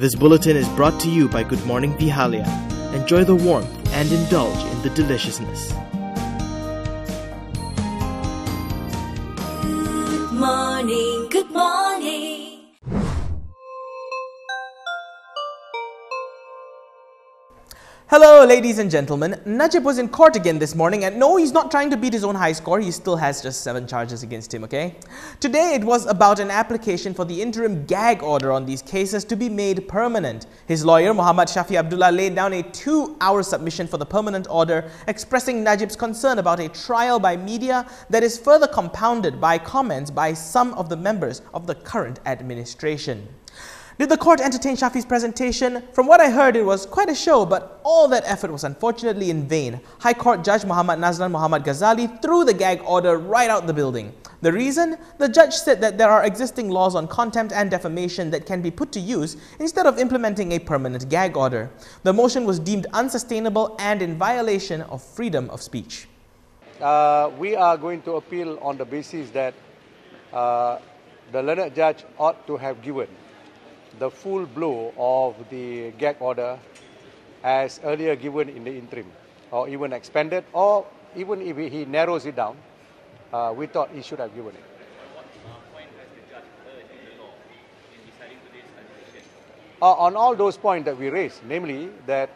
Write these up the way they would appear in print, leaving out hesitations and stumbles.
This bulletin is brought to you by Good Morning Pihalia. Enjoy the warmth and indulge in the deliciousness. Good morning, good morning. Hello ladies and gentlemen, Najib was in court again this morning and no, he's not trying to beat his own high score, he still has just 7 charges against him, okay? Today it was about an application for the interim gag order on these cases to be made permanent. His lawyer, Muhammad Shafi Abdullah, laid down a 2-hour submission for the permanent order, expressing Najib's concern about a trial by media that is further compounded by comments by some of the members of the current administration. Did the court entertain Shafi's presentation? From what I heard, it was quite a show, but all that effort was unfortunately in vain. High Court Judge Muhammad Nazlan Muhammad Ghazali threw the gag order right out the building. The reason? The judge said that there are existing laws on contempt and defamation that can be put to use instead of implementing a permanent gag order. The motion was deemed unsustainable and in violation of freedom of speech. We are going to appeal on the basis that the learned judge ought to have given the full blow of the gag order as earlier given in the interim, or even expanded, or even if he narrows it down, we thought he should have given it. What point has the judge heard in the law in deciding today's application? On all those points that we raised, namely that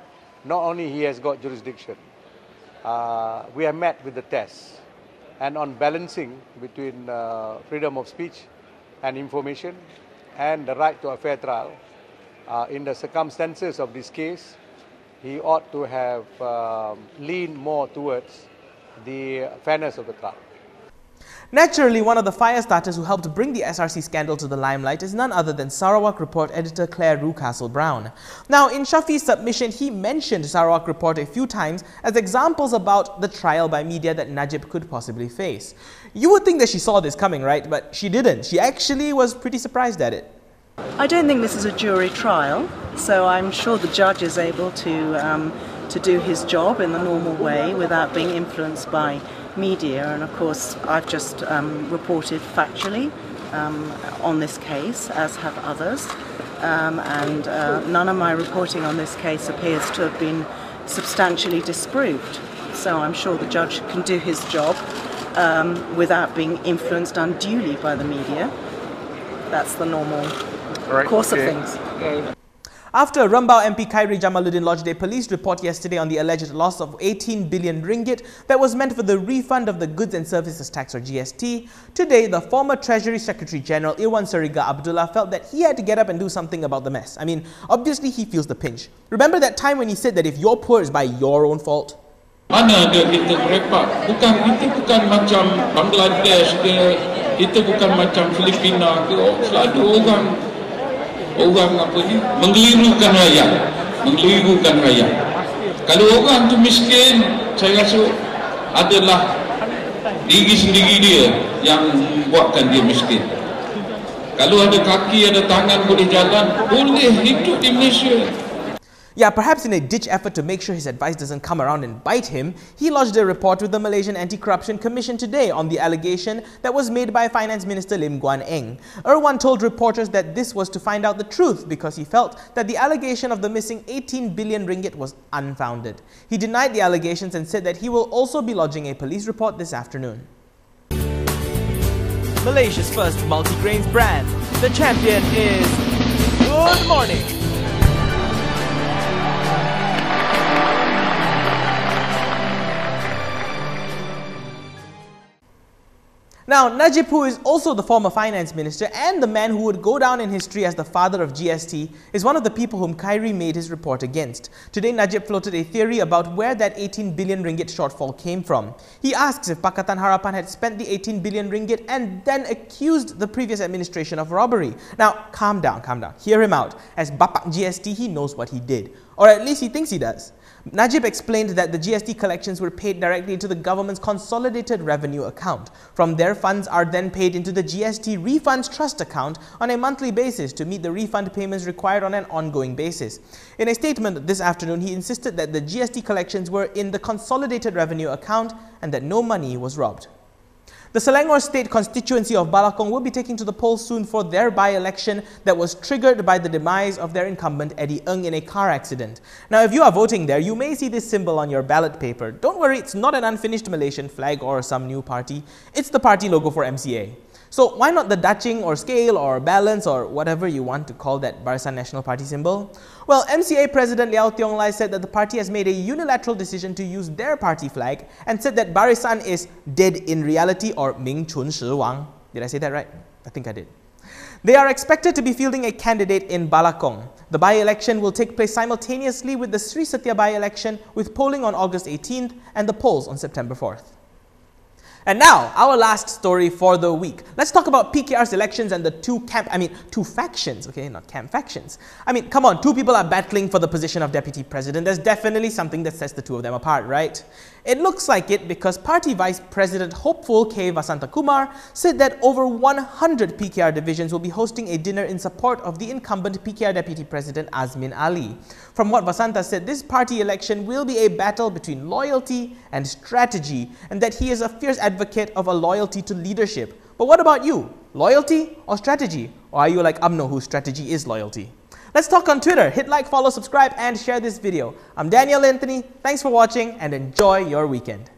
not only he has got jurisdiction, we have met with the test, and on balancing between freedom of speech and information and the right to a fair trial, in the circumstances of this case, he ought to have leaned more towards the fairness of the trial. Naturally, one of the fire starters who helped bring the SRC scandal to the limelight is none other than Sarawak Report editor Claire Rucastle-Brown. Now, in Shafi's submission, he mentioned Sarawak Report a few times as examples about the trial by media that Najib could possibly face. You would think that she saw this coming, right? But she didn't. She actually was pretty surprised at it. I don't think this is a jury trial, so I'm sure the judge is able to do his job in the normal way without being influenced by media. And of course, I've just reported factually on this case, as have others, and none of my reporting on this case appears to have been substantially disproved. So I'm sure the judge can do his job without being influenced unduly by the media. That's the normal course of things. After Rembau MP Khairi Jamaluddin lodged a police report yesterday on the alleged loss of 18 billion ringgit that was meant for the refund of the Goods and Services Tax or GST, today the former Treasury Secretary General Irwan Sariga Abdullah felt that he had to get up and do something about the mess. I mean, obviously he feels the pinch. Remember that time when he said that if you're poor, it's by your own fault? Mana ada kita merepak? Kita bukan macam Bangladesh ke, kita bukan macam Filipina ke, selalu orang apa ni mengelirukan rakyat. Kalau orang tu miskin, saya rasa adalah diri sendiri dia yang buatkan dia miskin. Kalau ada kaki, ada tangan, boleh jalan, boleh hidup di Malaysia. Yeah, perhaps in a ditch effort to make sure his advice doesn't come around and bite him, he lodged a report with the Malaysian Anti-Corruption Commission today on the allegation that was made by Finance Minister Lim Guan Eng. Irwan told reporters that this was to find out the truth because he felt that the allegation of the missing 18 billion ringgit was unfounded. He denied the allegations and said that he will also be lodging a police report this afternoon. Malaysia's first multi-grains brand. The champion is Good Morning. Now, Najib, who is also the former finance minister and the man who would go down in history as the father of GST, is one of the people whom Khairi made his report against. Today, Najib floated a theory about where that 18 billion ringgit shortfall came from. He asks if Pakatan Harapan had spent the 18 billion ringgit and then accused the previous administration of robbery. Now, calm down. Hear him out. As Bapak GST, he knows what he did. Or at least he thinks he does. Najib explained that the GST collections were paid directly into the government's consolidated revenue account. From there, funds are then paid into the GST Refunds Trust account on a monthly basis to meet the refund payments required on an ongoing basis. In a statement this afternoon, he insisted that the GST collections were in the consolidated revenue account and that no money was robbed. The Selangor State constituency of Balakong will be taking to the polls soon for their by-election that was triggered by the demise of their incumbent Eddie Ng in a car accident. Now, if you are voting there, you may see this symbol on your ballot paper. Don't worry, it's not an unfinished Malaysian flag or some new party. It's the party logo for MCA. So why not the Daching or scale or balance or whatever you want to call that Barisan National Party symbol? Well, MCA President Liao Tiong Lai said that the party has made a unilateral decision to use their party flag and said that Barisan is dead in reality or Ming Chun Shi Wang. Did I say that right? I think I did. They are expected to be fielding a candidate in Balakong. The by-election will take place simultaneously with the Sri Satya by-election, with polling on August 18th and the polls on September 4th. And now, our last story for the week. Let's talk about PKR's elections and the two factions, okay, not camp factions. I mean, come on, two people are battling for the position of deputy president. There's definitely something that sets the two of them apart, right? It looks like it because party vice president hopeful K. Vasantakumar said that over 100 PKR divisions will be hosting a dinner in support of the incumbent PKR deputy president Azmin Ali. From what Vasanta said, this party election will be a battle between loyalty and strategy, and that he is a fierce advocate of a loyalty to leadership. But what about you? Loyalty or strategy? Or are you like Amno, whose strategy is loyalty? Let's talk on Twitter. Hit like, follow, subscribe, and share this video. I'm Daniel Anthony. Thanks for watching and enjoy your weekend.